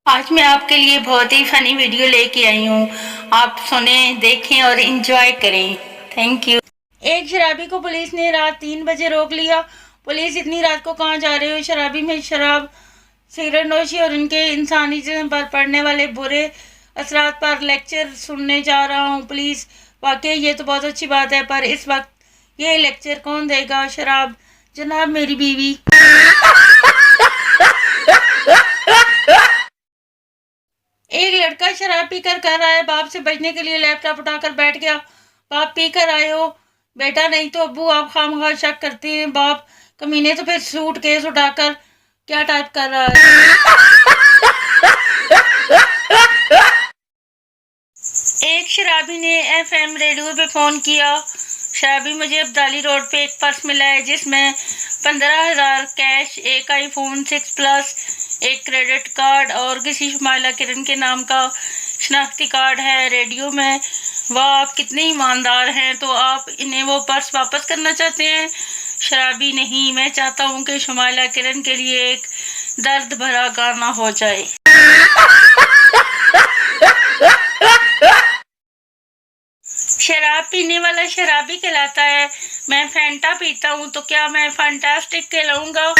आज मैं आपके लिए बहुत ही फनी वीडियो लेके आई हूँ। आप सुने, देखें और एंजॉय करें। Thank you. एक शराबी को पुलिस ने रात 3 बजे रोक लिया। पुलिस, इतनी रात को कहाँ जा रहे हो? शराबी, में शराब, सिगरेट नोशी और उनके इंसानी जिस्म पर पड़ने वाले बुरे असरात पर लेक्चर सुनने जा रहा हूँ। पुलिस, वाकई ये तो बहुत अच्छी बात है, पर इस वक्त ये लेक्चर कौन देगा? शराब, जनाब मेरी बीवी। एक लड़का शराब पीकर घर आया, बाप से बचने के लिए लैपटॉप उठाकर बैठ गया। बाप, पीकर आए हो बेटा? नहीं तो अब्बू, आप खामखा शक करते हैं। बाप, कमीने, तो फिर सूट केस उठाकर क्या टाइप कर रहा है? एक शराबी ने एफएम रेडियो पे फोन किया। शराबी, मुझे अब्दाली रोड पे एक पर्स मिला है जिसमें 15,000 कैश, एक आईफोन 6 प्लस, एक क्रेडिट कार्ड और किसी शुमाइला किरण के नाम का शनाख्ती कार्ड है। रेडियो में, वाह आप कितने ईमानदार हैं, तो आप इन्हें वो पर्स वापस करना चाहते हैं? शराबी, नहीं, मैं चाहता हूँ कि शुमाइला किरण के लिए एक दर्द भरा गाना हो जाए। शराब पीने वाला शराबी कहलाता है। मैं फैंटा पीता हूँ, तो क्या मैं फैंटास्टिक कहलाऊंगा?